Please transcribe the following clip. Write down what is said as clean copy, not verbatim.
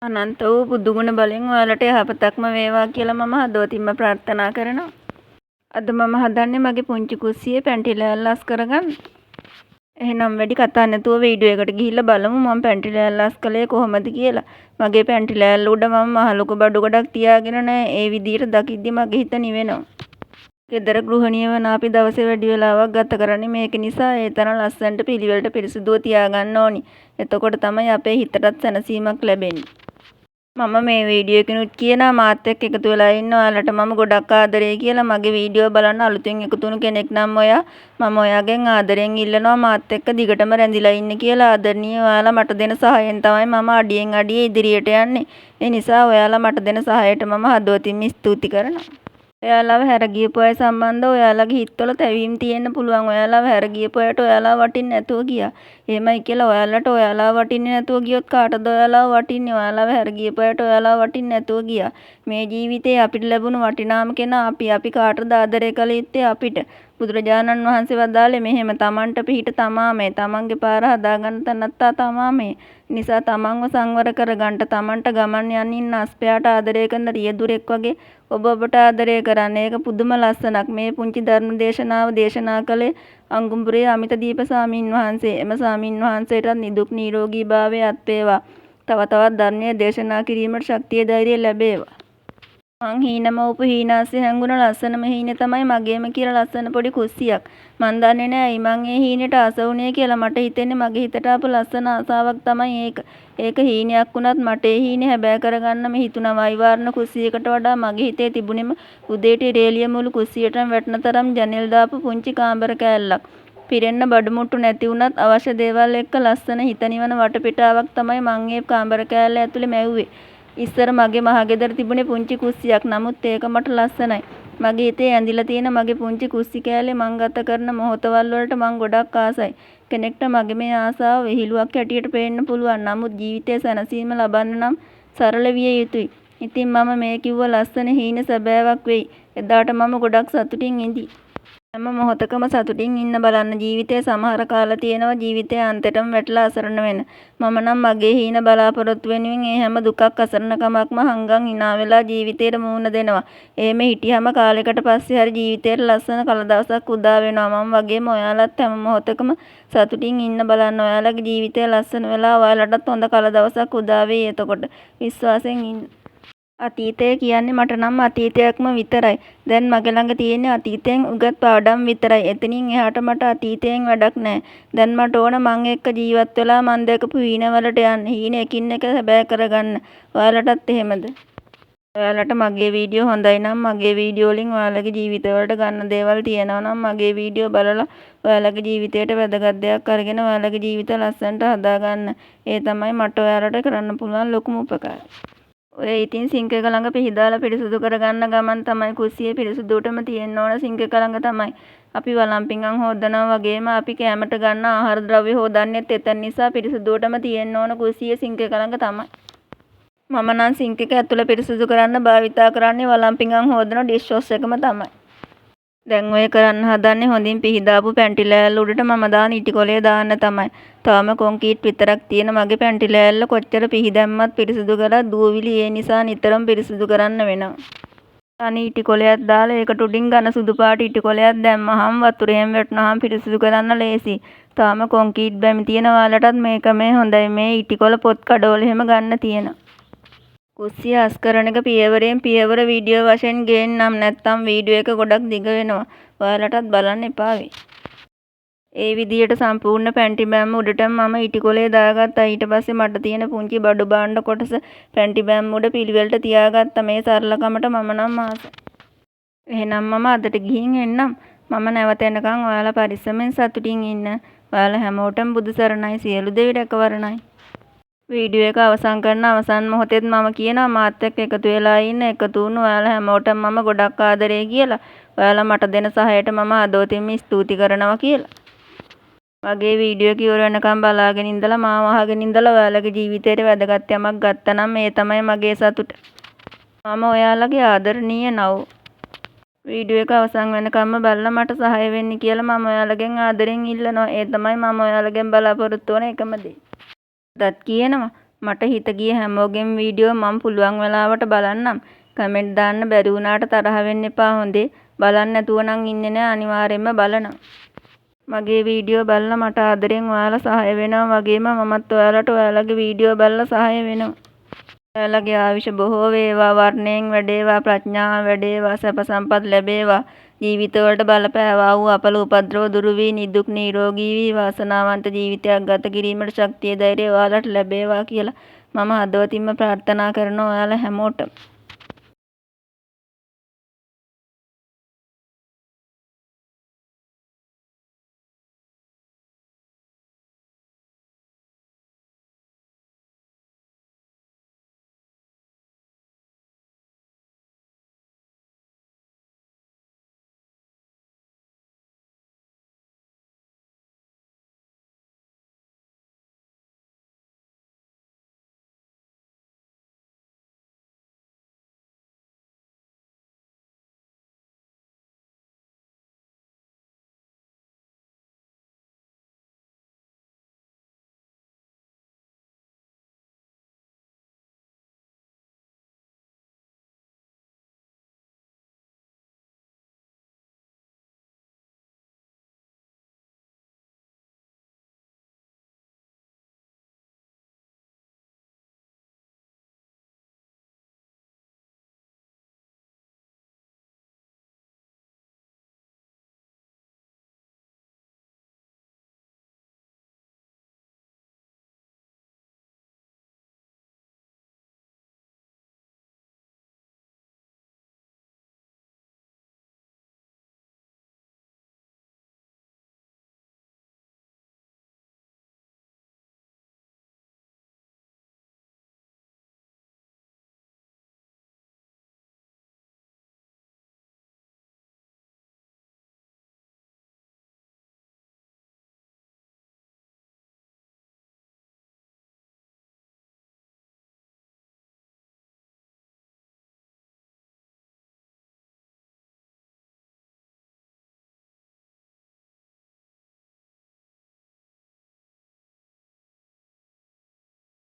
අනන්ත වූ බුදුගුණ බලෙන් ඔයාලට යහපතක්ම වේවා කියලා මම හදවතින්ම ප්‍රාර්ථනා කරනවා. අද මම හදන්නේ මගේ පුංචි කුස්සියේ පැන්ටි ලෑල්ල අස් කරගන්න. එහෙනම් වැඩි කතා නැතුව වීඩියෝ එකට ගිහිල්ලා බලමු මම පැන්ටි ලෑල්ල අස් කළේ කොහොමද කියලා. මගේ පැන්ටි ලෑල්ල උඩ මම මහ ලොකු බඩු ගොඩක් තියාගෙන නැහැ. ඒ විදිහට දකිද්දි මගේ හිත නිවෙනවා. ගෙදර ගෘහණිය වන අපි දවසේ වැඩි වෙලාවක් ගත කරන්නේ මේක නිසා ඒ තරම් ලස්සනට පිළිවෙලට පිරිසිදුව තියාගන්න ඕනි. එතකොට තමයි අපේ හිතටත් සැනසීමක් ලැබෙන්නේ. මම මේ වීඩියෝ එකනුත් කියනවා මාත් එක්ක එකතු වෙලා ඉන්න ඔයාලට මම ගොඩක් ආදරේ කියලා. මගේ වීඩියෝ බලන්න අලුතෙන් එකතු වුණු කෙනෙක් නම් ඔයා. මම ඔයාගෙන් ආදරෙන් ඉල්ලනවා මාත් එක්ක දිගටම රැඳිලා ඉන්න කියලා. ආදරණීය ඔයාලා මට දෙන සහායෙන් තමයි මම අඩියෙන් අඩිය ඉදිරියට යන්නේ. ඒ නිසා ඔයාලා මට දෙන සහායට මම හදවතින්ම ස්තුති කරනවා. ඔයාලව හැර ගියපු අය සම්බන්ධව ඔයාලගේ හිතවල තැවීම් තියෙන්න පුළුවන්. ඔයාලව හැර ගියපු අයට ඔයාලා වටින්නේ නැතුව ගියා. එහෙමයි කියලා ඔයාලට ඔයාලා වටින්නේ නැතුව ගියොත් කාටද ඔයාලා වටින්නේ? ඔයාලව හැර ගියපු අයට ඔයාලා වටින්නේ නැතුව ගියා. මේ ජීවිතේ අපිට ලැබුණු වටිනාම කෙනා අපි කාටද ආදරය කළ යුත්තේ? අපිට. බුදුරජාණන් වහන්සේ වදාළේ මෙහෙම තමන්ට පිහිට තමාමේ. තමන්ගේ පාර හදාගන්න තැනත්තා තමාමේ. නිසා තමන්ව සංවර කරගන්න තමන්ට ගමන් යනින්න අස්පයාට ආදරය කරන රියදුරෙක් වගේ ඔබට ආදරය කරන්න. ඒක පුදුම ලස්සනක්. මේ පුංචි ධර්ම දේශනාව දේශනා කළේ අංගුම්පුරේ අමිතදීප ස්වාමීන් වහන්සේ. එම ස්වාමීන් වහන්සේටත් නිදුක් නිරෝගී භාවය අත් වේවා. තව තවත් ධර්මයේ දේශනා කිරීමට ශක්තිය ධෛර්යය ලැබේවා. මං හීනම උපහීනාසේ හැංගුණ ලස්සනම හීනේ තමයි මගේම කියලා ලස්සන පොඩි කුස්සියක්. මං දන්නේ නෑ ඇයි මං ඒ හීනෙට ආස වුණේ කියලා. මට හිතෙන්නේ මගේ හිතට ආපු ලස්සන ආසාවක් තමයි ඒක. ඒක හීනයක් වුණත් මට ඒ හීනේ හැබෑ කරගන්නම හිතුණා. වෛවාරණ කුස්සියකට වඩා මගේ හිතේ තිබුණෙම උදේට රේලිය මුළු කුස්සියටම වැටෙන තරම් ජනෙල් දාපු පුංචි කාමර කෑල්ලක්. පිරෙන්න බඩමුට්ටු නැති වුණත් අවශ්‍ය දේවල් එක්ක ලස්සන හිත නිවන වටපිටාවක් තමයි මං ඒ කාමර කෑල්ල ඇතුලේ මැව්වේ. ඉස්සර මගේ මහගෙදර තිබුණේ පුංචි කුස්සියක්. නමුත් ඒක මට ලස්සනයි. මගේ හිතේ ඇඳිලා තියෙන මගේ පුංචි කුස්සි කෑල්ලේ මං ගත කරන මොහොතවල් වලට මං ගොඩක් ආසයි. කෙනෙක්ට මගේ මේ ආසාව විහිළුවක් හැටියට පේන්න පුළුවන්. නමුත් ජීවිතයේ සැනසීම ලබන්න නම් සරල විය යුතුයි. ඉතින් මම මේ කිව්ව ලස්සන හීන සැබෑවක් වෙයි. එදාට මම ගොඩක් සතුටින් ඉඳී. හැම මොහොතකම සතුටින් ඉන්න බලන්න. ජීවිතේ සමහර කාල තියෙනවා ජීවිතේ අන්තයටම වැටලා අසරණ වෙන. මම නම් මගේ හීන බලාපොරොත්තු වෙනුවෙන් ඒ හැම දුකක් අසරණකමක්ම හංගන් hina වෙලා ජීවිතේට මුහුණ දෙනවා. එහෙම හිටියම කාලයකට පස්සේ හරි ජීවිතේට ලස්සන කල දවසක් උදා වෙනවා. මම වගේම ඔයාලත් හැම මොහොතකම සතුටින් ඉන්න බලන්න. ඔයාලගේ ජීවිතේ ලස්සන වෙලා ඔයාලටත් හොඳ කල දවසක් උදා වෙයි. එතකොට විශ්වාසයෙන් ඉන්න. අතීතය කියන්නේ මට නම් අතීතයක්ම විතරයි. දැන් මගේ ළඟ තියෙන්නේ අතීතයෙන් උගත් පාඩම් විතරයි. එතනින් එහාට මට අතීතයෙන් වැඩක් නැහැ. දැන් මට ඕන මං එක්ක ජීවත් වෙලා මං දැකපු හීනවලට යන්න. හීන එකින් එක හැබෑ කරගන්න. ඔයාලටත් එහෙමද? ඔයාලට මගේ වීඩියෝ හොඳයි නම් මගේ වීඩියෝ වලින් ඔයාලගේ ජීවිතවලට ගන්න දේවල් තියෙනවා නම් මගේ වීඩියෝ බලලා ඔයාලගේ ජීවිතයට වැදගත් දෙයක් අරගෙන ඔයාලගේ ජීවිත ලස්සනට හදාගන්න. ඒ තමයි මට ඔයාලට කරන්න පුළුවන් ලොකුම උපකාරය. ඔය ඉතින් සිංක් එක ළඟ පිහදාලා පිරිසුදු කරගන්න ගමන් තමයි කුස්සියේ පිරිසුදුවටම තියෙන්න ඕන සිංක් එක ළඟ තමයි. අපි වළම් පිඟන් හොදනවා වගේම අපි කැමරට ගන්න ආහාර ද්‍රව්‍ය හොදන්නෙත් එතන නිසා පිරිසුදුවටම තියෙන්න ඕන කුස්සියේ සිංක් එක ළඟ තමයි. මම නම් සිංක් එක ඇතුළ පිරිසුදු කරන්න භාවිතා කරන්නේ වළම් පිඟන් හොදන ඩිෂ් වොෂ් එකම තමයි. දැන් ඔය කරන්න හදන්නේ හොඳින් පිහදාපු පැන්ටි ලෑල්ල උඩට මම දාන ඉටි කොලේ දාන්න තමයි. තාම කොන්ක්‍රීට් විතරක් තියෙන මගේ පැන්ටි ලෑල්ල කොච්චර පිහදැම්මත් පිරිසිදු කරලා දූවිලි ඒ නිසා නිතරම පිරිසිදු කරන්න වෙනවා. තනි ඉටි කොලයක් දාලා ඒකට උඩින් ඝන සුදු පාට ඉටි කොලයක් දැම්මහම වතුරෙන් වැටුනහම පිරිසිදු කරන්න ලේසි. තාම කොන්ක්‍රීට් බැමි තියෙන ඔයාලටත් මේක මේ හොඳයි. මේ ඉටි කොල පොත් කඩවල එහෙම ගන්න තියෙනවා. කුස්සිය අස් කරන එක පියවරෙන් පියවර වීඩියෝ වශයෙන් ගේන්නම්. නැත්නම් වීඩියෝ එක ගොඩක් දිග වෙනවා. ඔයාලටත් බලන්න එපා වෙයි. ඒ විදියට සම්පූර්ණ පැන්ටි බෑම උඩටම මම ඉටි කොලේ දාගත්තා. ඊට පස්සේ මට තියෙන පුංචි බඩු බාණ්ඩ කොටස පැන්ටි බෑම උඩ පිළිවෙලට තියාගත්තා. මේ සරලකමට මම නම් ආසයි. එහෙනම් මම අදට ගිහින් එන්නම්. මම නැවත එනකන් ඔයාලා පරිස්සමෙන් සතුටින් ඉන්න. ඔයාලා හැමෝටම බුදු සරණයි. සියලු දෙවි රැකවරණයි. වීඩියෝ එක අවසන් කරන අවසන් මොහොතේත් මම කියනවා මාත් එක්ක එකතු වෙලා ඉන්න. එකතු වුණු ඔයාලා හැමෝටම මම ගොඩක් ආදරේ කියලා. ඔයාලා මට දෙන සහායට මම හදවතින්ම ස්තුති කරනවා කියලා. මගේ වීඩියෝ එක ඉවර වෙනකම් බලාගෙන ඉඳලා මාව අහගෙන ඉඳලා ඔයාලගේ ජීවිතේට වැදගත් යමක් ගත්තා නම් ඒ තමයි මගේ සතුට. මම ඔයාලගේ ආදරණීය නව්. වීඩියෝ එක අවසන් වෙනකම්ම බලලා මට සහාය වෙන්න කියලා මම ඔයාලගෙන් ආදරෙන් ඉල්ලනවා. ඒ තමයි මම ඔයාලගෙන් බලාපොරොත්තු වෙන එකම දේ. දත් කියනවා මට හිත ගිය හැමෝගෙම වීඩියෝ මම පුළුවන් වෙලාවට බලන්නම්. කමෙන්ට් දාන්න බැරි වුණාට තරහ වෙන්න එපා හොඳේ. බලන්න නැතුව නම් ඉන්නේ නෑ අනිවාර්යෙන්ම බලනවා. මගේ වීඩියෝ බලලා මට ආදරෙන් ඔයාලා සහාය වෙනවා වගේම මමත් ඔයාලට ඔයාලගේ වීඩියෝ බලලා සහාය වෙනවා. ඔයාලගේ ආයුෂ බොහෝ වේවා, වර්ණයෙන් වැඩේවා, ප්‍රඥාව වැඩේවා, සැප සම්පත් ලැබේවා. ජීවිතවලට බලපෑවා වූ අපල උපද්‍රව දුරු වී නිදුක් නිරෝගී වී වාසනාවන්ත ජීවිතයක් ගත කිරීමට ශක්තිය ධෛර්යය ඔයාලට ලැබේවා කියලා මම හදවතින්ම ප්‍රාර්ථනා කරනවා ඔයාලා හැමෝටම.